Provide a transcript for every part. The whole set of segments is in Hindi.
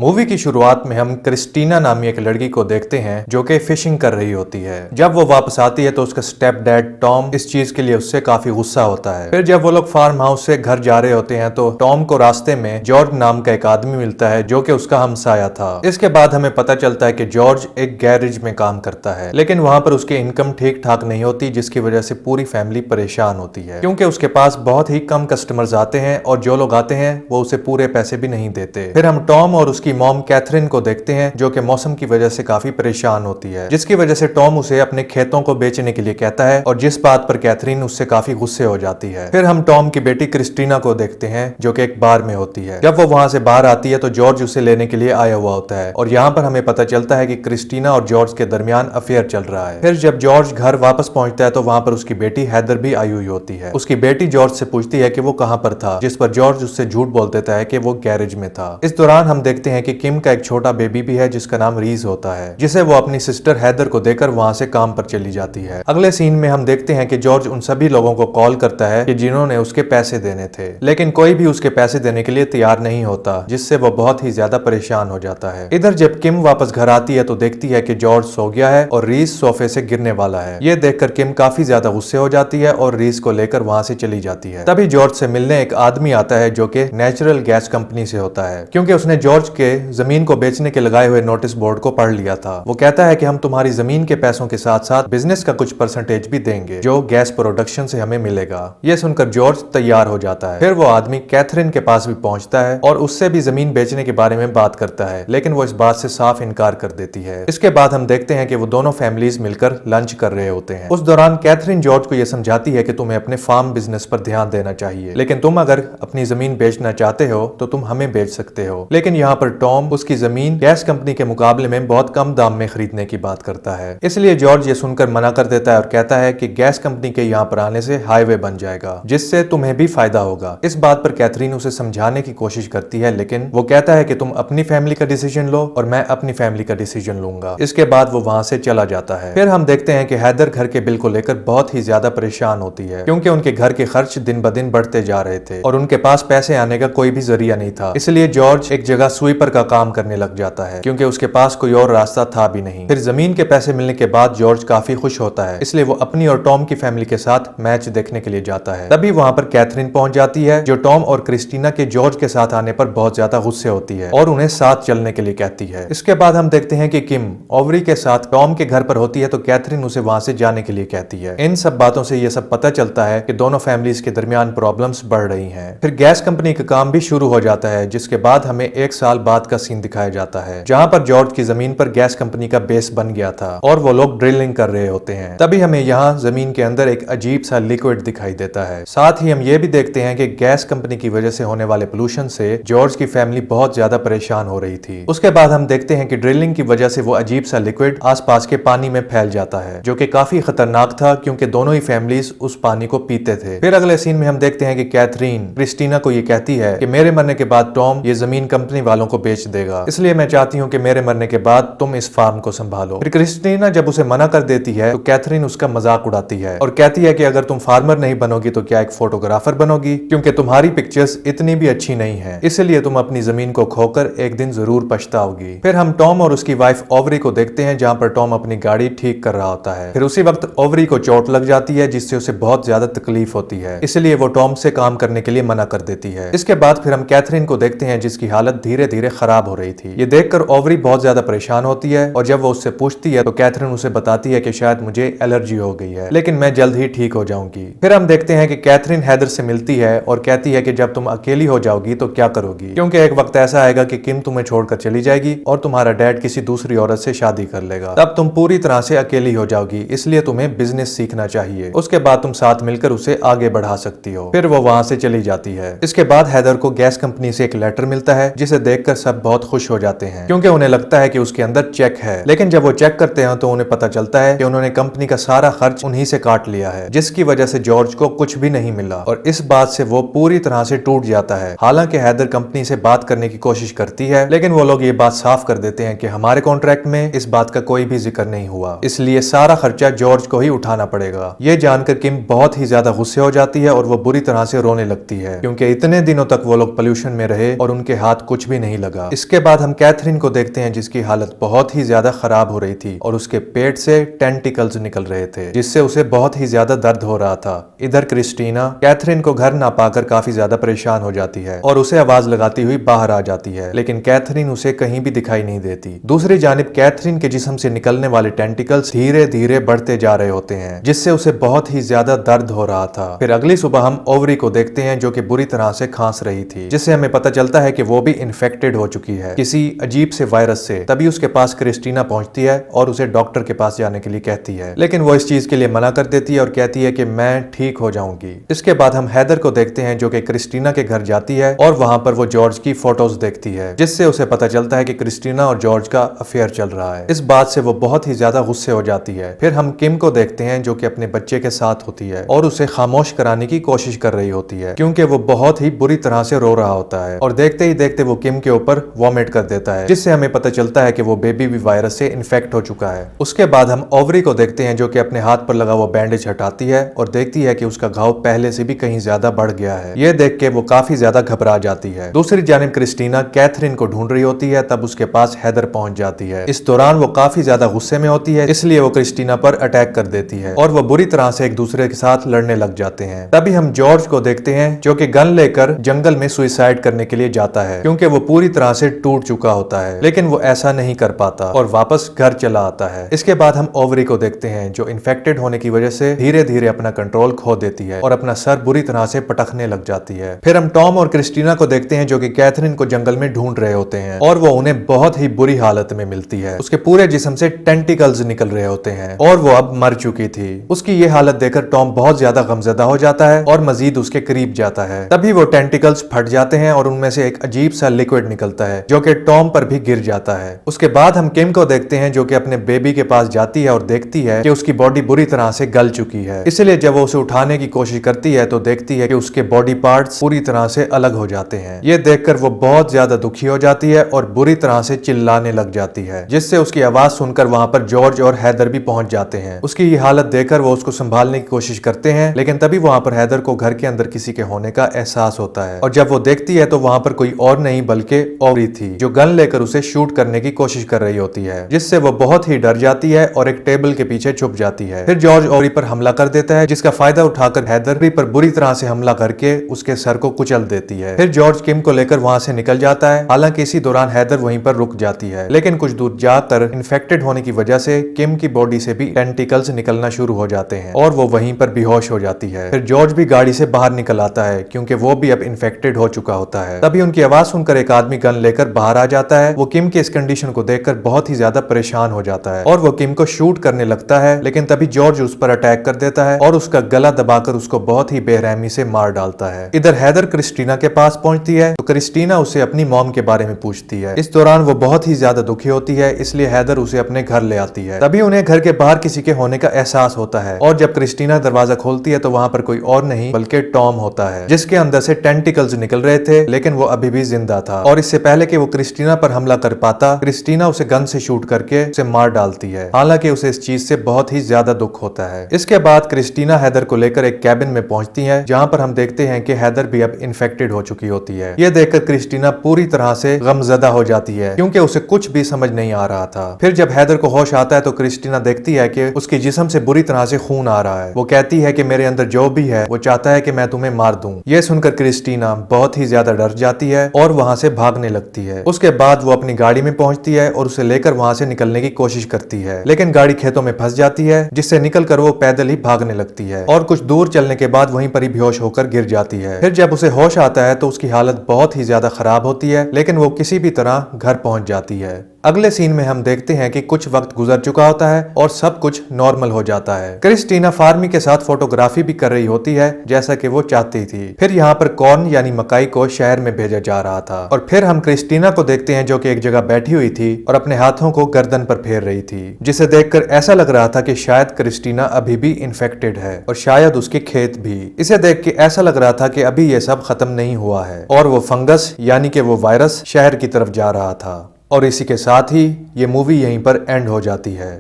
मूवी की शुरुआत में हम क्रिस्टीना नामी एक लड़की को देखते हैं जो कि फिशिंग कर रही होती है। जब वो वापस आती है तो उसका स्टेप डैड टॉम इस चीज के लिए उससे काफी गुस्सा होता है। फिर जब वो लोग फार्म हाउस से घर जा रहे होते हैं तो टॉम को रास्ते में जॉर्ज नाम का एक आदमी मिलता है जो कि उसका हमसाया था। इसके बाद हमें पता चलता है कि जॉर्ज एक गैरेज में काम करता है, लेकिन वहां पर उसकी इनकम ठीक ठाक नहीं होती, जिसकी वजह से पूरी फैमिली परेशान होती है क्योंकि उसके पास बहुत ही कम कस्टमर्स आते हैं और जो लोग आते हैं वो उसे पूरे पैसे भी नहीं देते। फिर हम टॉम और उसकी मॉम कैथरीन को देखते हैं जो कि मौसम की वजह से काफी परेशान होती है, जिसकी वजह से टॉम उसे अपने खेतों को बेचने के लिए कहता है और जिस बात पर कैथरीन उससे काफी गुस्से हो जाती है। फिर हम टॉम की बेटी क्रिस्टीना को देखते हैं जो कि एक बार में होती है। जब वो वहां से बाहर आती है तो जॉर्ज उसे लेने के लिए आया हुआ होता है और यहाँ पर हमें पता चलता है कि क्रिस्टीना और जॉर्ज के दरमियान अफेयर चल रहा है। फिर जब जॉर्ज घर वापस पहुंचता है तो वहां पर उसकी बेटी हैदर भी आई हुई होती है। उसकी बेटी जॉर्ज से पूछती है कि वो कहां पर था, जिस पर जॉर्ज उससे झूठ बोल देता है कि वो गैरेज में था। इस दौरान हम देखते हैं कि किम का एक छोटा बेबी भी है जिसका नाम रीज होता है, जिसे वो अपनी सिस्टर हैदर को देकर वहां से काम पर चली जाती है। अगले सीन में हम देखते हैं कि जॉर्ज उन सभी लोगों को कॉल करता है कि जिन्होंने उसके पैसे देने थे, लेकिन कोई भी उसके पैसे देने के लिए तैयार नहीं होता, जिससे वो बहुत ही ज्यादा परेशान हो जाता है। इधर जब किम वापस घर आती है तो देखती है कि जॉर्ज सो गया है और रीज सोफे से गिरने वाला है। ये देखकर किम काफी ज्यादा गुस्से हो जाती है और रीज को लेकर वहां से चली जाती है। तभी जॉर्ज से मिलने एक आदमी आता है जो कि नेचुरल गैस कंपनी से होता है, क्योंकि उसने जॉर्ज के जमीन को बेचने के लगाए हुए नोटिस बोर्ड को पढ़ लिया था। वो कहता है कि हम तुम्हारी जमीन के पैसों के साथ साथ बिजनेस का कुछ परसेंटेज भी देंगे जो गैस प्रोडक्शन से हमें मिलेगा। ये सुनकर जॉर्ज तैयार हो जाता है। फिर वो आदमी कैथरीन के पास भी पहुंचता है और उससे भी जमीन बेचने के बारे में बात करता है, लेकिन वो इस बात से साफ इनकार कर देती है। इसके बाद हम देखते हैं कि वो दोनों फैमिलीज मिलकर लंच कर रहे होते हैं। उस दौरान कैथरीन जॉर्ज को यह समझाती है कि तुम्हें अपने फार्म बिजनेस पर ध्यान देना चाहिए, लेकिन तुम अगर अपनी जमीन बेचना चाहते हो तो तुम हमें बेच सकते हो। लेकिन यहाँ पर टॉम उसकी जमीन गैस कंपनी के मुकाबले में बहुत कम दाम में खरीदने की बात करता है, इसलिए जॉर्ज ये सुनकर मना कर देता है और कहता है कि गैस कंपनी के यहाँ पर आने से हाईवे बन जाएगा, जिससे तुम्हें भी फायदा होगा। इस बात पर कैथरीन उसे समझाने की कोशिश करती है, लेकिन वो कहता है कि तुम अपनी फैमिली का डिसीजन लो और मैं अपनी फैमिली का डिसीजन लूंगा। इसके बाद वो वहां से चला जाता है। फिर हम देखते हैं कि हैदर घर के बिल को लेकर बहुत ही ज्यादा परेशान होती है, क्योंकि उनके घर के खर्च दिन ब दिन बढ़ते जा रहे थे और उनके पास पैसे आने का कोई भी जरिया नहीं था। इसलिए जॉर्ज एक जगह स्वीपर का काम करने लग जाता है, क्योंकि उसके पास कोई और रास्ता था भी नहीं। फिर जमीन के पैसे मिलने के बाद जॉर्ज काफी खुश होता है, इसलिए वो अपनी और टॉम की फैमिली के साथ मैच देखने के लिए जाता है। तभी वहां पर कैथरीन पहुंच जाती है, जो टॉम और क्रिस्टीना के जॉर्ज के साथ आने पर बहुत ज्यादा गुस्से होती है और उन्हें साथ चलने के लिए कहती है। इसके बाद हम देखते हैं कि किम ओवरी के साथ टॉम के घर पर होती है तो कैथरीन उसे वहां से जाने के लिए कहती है। इन सब बातों से ये सब पता चलता है कि दोनों फैमिलीज के दरमियान प्रॉब्लम्स बढ़ रही हैं। फिर गैस कंपनी का काम भी शुरू हो जाता है, जिसके बाद हमें एक साल बाद का सीन दिखाया जाता है, जहां पर जॉर्ज की जमीन पर गैस कंपनी का बेस बन गया था और वो लोग ड्रिलिंग कर रहे होते हैं। तभी हमें यहाँ जमीन के अंदर एक अजीब सा लिक्विड दिखाई देता है। साथ ही हम ये भी देखते हैं कि गैस कंपनी की वजह से होने वाले पोल्यूशन से जॉर्ज की फैमिली बहुत ज्यादा परेशान हो रही थी। उसके बाद हम देखते हैं कि ड्रिलिंग की वजह से वो अजीब सा लिक्विड आसपास के पानी में फैल जाता है, जो कि काफी खतरनाक था क्योंकि दोनों ही फैमिलीज उस पानी को पीते थे। फिर अगले सीन में हम देखते हैं कि कैथरीन क्रिस्टीना को ये कहती है कि मेरे मरने के बाद टॉम ये जमीन कंपनी वालों को बेच देगा, इसलिए मैं चाहती हूँ कि मेरे मरने के बाद तुम इस फार्म को संभालो। फिर क्रिस्टीना जब उसे मना कर देती है तो कैथरीन उसका मजाक उड़ाती है और कहती है कि अगर तुम फार्मर नहीं बनोगी तो क्या एक फोटोग्राफर बनोगी, क्योंकि तुम्हारी पिक्चर्स इतनी भी अच्छी नहीं है, इसलिए तुम अपनी जमीन को खोकर एक दिन जरूर पछताओगी। फिर हम टॉम और उसकी वाइफ ओवरी को देखते हैं, जहाँ पर टॉम अपनी गाड़ी ठीक कर रहा होता है। फिर उसी वक्त ओवरी को चोट लग जाती है, जिससे उसे बहुत ज्यादा तकलीफ होती है, इसलिए वो टॉम से काम करने के लिए मना कर देती है। इसके बाद फिर हम कैथरीन को देखते हैं, जिसकी हालत धीरे धीरे खराब हो रही थी। ये देखकर ओवरी बहुत ज्यादा परेशान होती है और जब वो उससे पूछती है तो कैथरीन उसे बताती है कि शायद मुझे एलर्जी हो गई है, लेकिन मैं जल्द ही ठीक हो जाऊंगी। फिर हम देखते हैं कि कैथरीन हैदर से मिलती है और कहती है कि जब तुम अकेली हो जाओगी तो क्या करोगी, क्योंकि एक वक्त ऐसा आएगा कि किम तुम्हें छोड़कर चली जाएगी और तुम्हारा डैड किसी दूसरी औरत से शादी कर लेगा, तब तुम पूरी तरह से अकेली हो जाओगी, इसलिए तुम्हें बिजनेस सीखना चाहिए। उसके बाद तुम साथ मिलकर उसे आगे बढ़ा सकती हो। फिर वो वहां से चली जाती है। इसके बाद हैदर को गैस कंपनी से एक लेटर मिलता है, जिसे देखकर सब बहुत खुश हो जाते हैं, क्योंकि उन्हें लगता है कि उसके अंदर चेक है। लेकिन जब वो चेक करते हैं तो उन्हें पता चलता है कि उन्होंने कंपनी का सारा खर्च उन्हीं से काट लिया है, जिसकी वजह से जॉर्ज को कुछ भी नहीं मिला और इस बात से वो पूरी तरह से टूट जाता है। हालांकि हैदर कंपनी से बात करने की कोशिश करती है, लेकिन वो लोग ये बात साफ कर देते हैं कि हमारे कॉन्ट्रैक्ट में इस बात का कोई भी जिक्र नहीं हुआ, इसलिए सारा खर्चा जॉर्ज को ही उठाना पड़ेगा। ये जानकर किम बहुत ही ज्यादा गुस्से हो जाती है और वो बुरी तरह से रोने लगती है, क्योंकि इतने दिनों तक वो लोग पोल्यूशन में रहे और उनके हाथ कुछ भी नहीं लगा। लगा। इसके बाद हम कैथरीन को देखते हैं जिसकी हालत बहुत ही ज्यादा खराब हो रही थी और उसके पेट से टेंटिकल्स निकल रहे थे जिससे उसे बहुत ही ज्यादा दर्द हो रहा था। इधर क्रिस्टीना कैथरीन को घर ना पाकर काफी ज्यादा परेशान हो जाती है और उसे आवाज लगाती हुई बाहर आ जाती है, लेकिन कैथरीन उसे कहीं भी दिखाई नहीं देती। दूसरी जानिब कैथरीन के जिस्म से निकलने वाले टेंटिकल्स धीरे धीरे बढ़ते जा रहे होते हैं जिससे उसे बहुत ही ज्यादा दर्द हो रहा था। फिर अगली सुबह हम ओवरी को देखते हैं जो कि बुरी तरह से खांस रही थी, जिससे हमें पता चलता है कि वो भी इन्फेक्टेड हो चुकी है किसी अजीब से वायरस से। तभी उसके पास क्रिस्टीना पहुंचती है और उसे डॉक्टर के पास जाने के लिए कहती है, लेकिन वो इस चीज के लिए मना कर देती है और कहती है कि मैं ठीक हो जाऊंगी। इसके बाद हम हैदर को देखते हैं जो कि क्रिस्टीना के घर जाती है और वहां पर वो जॉर्ज की फोटोज देखती है, जिससे उसे पता चलता है कि क्रिस्टीना और जॉर्ज का अफेयर चल रहा है। इस बात से वो बहुत ही ज्यादा गुस्से हो जाती है। फिर हम किम को देखते हैं जो कि अपने बच्चे के साथ होती है और उसे खामोश कराने की कोशिश कर रही होती है क्योंकि वो बहुत ही बुरी तरह से रो रहा होता है और देखते ही देखते वो किम के ऊपर वॉमिट कर देता है, जिससे हमें पता चलता है कि वो बेबी भी वायरस से इन्फेक्ट हो चुका है। उसके बाद हम ओवरी को देखते हैं जो कि अपने हाथ पर लगा वो बैंडेज हटाती है और देखती है कि उसका घाव पहले से भी कहीं ज्यादा बढ़ गया है। ये देख के वो काफी ज्यादा घबरा जाती है। दूसरी जानिब क्रिस्टीना कैथरीन को ढूंढ रही होती है, तब उसके पास हैदर पहुंच जाती है। इस दौरान वो काफी ज्यादा गुस्से में होती है, इसलिए वो क्रिस्टीना पर अटैक कर देती है और वो बुरी तरह से एक दूसरे के साथ लड़ने लग जाते हैं। तभी हम जॉर्ज को देखते हैं जो कि गन लेकर जंगल में सुसाइड करने के लिए जाता है क्योंकि वो पूरी तरह से टूट चुका होता है, लेकिन वो ऐसा नहीं कर पाता और वापस घर चला आता है। इसके बाद हम ओवरी को देखते हैं जो इन्फेक्टेड होने की वजह से धीरे धीरे अपना कंट्रोल खो देती है और अपना सर बुरी तरह से पटकने लग जाती है। फिर हम टॉम और क्रिस्टीना को देखते हैं जो कि कैथरीन को जंगल में ढूंढ रहे होते हैं और वो उन्हें बहुत ही बुरी हालत में मिलती है। उसके पूरे जिस्म से टेंटिकल्स निकल रहे होते हैं और वो अब मर चुकी थी। उसकी ये हालत देखकर टॉम बहुत ज्यादा गमज़दा हो जाता है और मजीद उसके करीब जाता है। तभी वो टेंटिकल्स फट जाते हैं और उनमें से एक अजीब सा लिक्विड निकलता है जो कि टॉम पर भी गिर जाता है। उसके बाद हम किम को देखते हैं जो कि अपने बेबी के पास जाती है और देखती है कि उसकी बॉडी बुरी तरह से गल चुकी है। इसलिए जब वो उसे उठाने की कोशिश करती है तो देखती है कि उसके बॉडी पार्ट्स पूरी तरह से अलग हो जाते हैं। ये देखकर वो बहुत ज्यादा दुखी हो जाती है और बुरी तरह से चिल्लाने लग जाती है, जिससे उसकी आवाज सुनकर वहां पर जॉर्ज और हैदर भी पहुंच जाते हैं। उसकी ये हालत देखकर वो उसको संभालने की कोशिश करते हैं, लेकिन तभी वहां पर हैदर को घर के अंदर किसी के होने का एहसास होता है और जब वो देखती है तो वहां पर कोई और नहीं बल्कि ओवरी थी जो गन लेकर उसे शूट करने की कोशिश कर रही होती है, जिससे वो बहुत ही डर जाती है और एक टेबल के पीछे छुप जाती है। फिर जॉर्ज ओवरी पर हमला कर देता है, जिसका फायदा उठाकर हैदर पर बुरी तरह से हमला करके उसके सर को कुचल देती है। फिर जॉर्ज किम को लेकर वहां से निकल जाता है। हालांकि इसी दौरान हैदर वहीं पर रुक जाती है, लेकिन कुछ दूर जाकर इन्फेक्टेड होने की वजह से किम की बॉडी से भी टेंटिकल्स निकलना शुरू हो जाते हैं और वो वहीं पर बेहोश हो जाती है। फिर जॉर्ज भी गाड़ी से बाहर निकल आता है क्योंकि वो भी अब इन्फेक्टेड हो चुका होता है। तभी उनकी आवाज सुनकर एक आदमी गन लेकर बाहर आ जाता है। वो किम की इस कंडीशन को देखकर बहुत ही ज्यादा परेशान हो जाता है और वो किम को शूट करने लगता है, लेकिन तभी जॉर्ज उस पर अटैक कर देता है और उसका गला दबाकर उसको बहुत ही बेरहमी से मार डालता है। इधर हैदर क्रिस्टीना के पास पहुंचती है तो क्रिस्टीना उसे अपनी मॉम के बारे में पूछती है। इस दौरान वो बहुत ही ज्यादा दुखी होती है, इसलिए हैदर उसे अपने घर ले आती है। तभी उन्हें घर के बाहर किसी के होने का एहसास होता है और जब क्रिस्टीना दरवाजा खोलती है तो वहां पर कोई और नहीं बल्कि टॉम होता है, जिसके अंदर से टेंटिकल्स निकल रहे थे, लेकिन वो अभी भी जिंदा था और इससे पहले कि वो क्रिस्टीना पर हमला कर पाता, क्रिस्टीना उसे गन से शूट करके उसे मार डालती है। हालांकि उसे इस चीज से बहुत ही ज्यादा दुख होता है। इसके बाद क्रिस्टीना हैदर को लेकर एक कैबिन में पहुंचती है, जहां पर हम देखते हैं कि हैदर भी अब इन्फेक्टेड हो चुकी होती है। ये देखकर क्रिस्टीना पूरी तरह से गमज़दा हो जाती है क्योंकि उसे कुछ भी समझ नहीं आ रहा था। फिर जब हैदर को होश आता है तो क्रिस्टीना देखती है कि उसके जिस्म से बुरी तरह से खून आ रहा है। वो कहती है कि मेरे अंदर जो भी है वो चाहता है कि मैं तुम्हें मार दूं। ये सुनकर क्रिस्टीना बहुत ही ज्यादा डर जाती है और वहां से भागने लगती है। उसके बाद वो अपनी गाड़ी में पहुंचती है और उसे लेकर वहां से निकलने की कोशिश करती है, लेकिन गाड़ी खेतों में फंस जाती है, जिससे निकलकर वो पैदल ही भागने लगती है और कुछ दूर चलने के बाद वहीं पर ही बेहोश होकर गिर जाती है। फिर जब उसे होश आता है तो उसकी हालत बहुत ही ज्यादा खराब होती है, लेकिन वो किसी भी तरह घर पहुंच जाती है। अगले सीन में हम देखते हैं कि कुछ वक्त गुजर चुका होता है और सब कुछ नॉर्मल हो जाता है। क्रिस्टीना फार्मी के साथ फोटोग्राफी भी कर रही होती है जैसा कि वो चाहती थी। फिर यहाँ पर कॉर्न यानी मकाई को शहर में भेजा जा रहा था और फिर हम क्रिस्टीना को देखते हैं जो कि एक जगह बैठी हुई थी और अपने हाथों को गर्दन पर फेर रही थी, जिसे देखकर ऐसा लग रहा था कि शायद क्रिस्टीना अभी भी इन्फेक्टेड है और शायद उसके खेत भी। इसे देख के ऐसा लग रहा था कि अभी ये सब खत्म नहीं हुआ है और वो फंगस यानी कि वो वायरस शहर की तरफ जा रहा था। और इसी के साथ ही ये मूवी यहीं पर एंड हो जाती है।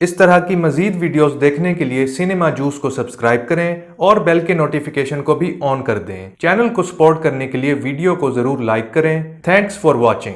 इस तरह की मजीद वीडियोस देखने के लिए सिनेमा जूस को सब्सक्राइब करें और बेल के नोटिफिकेशन को भी ऑन कर दें। चैनल को सपोर्ट करने के लिए वीडियो को जरूर लाइक करें। Thanks for watching.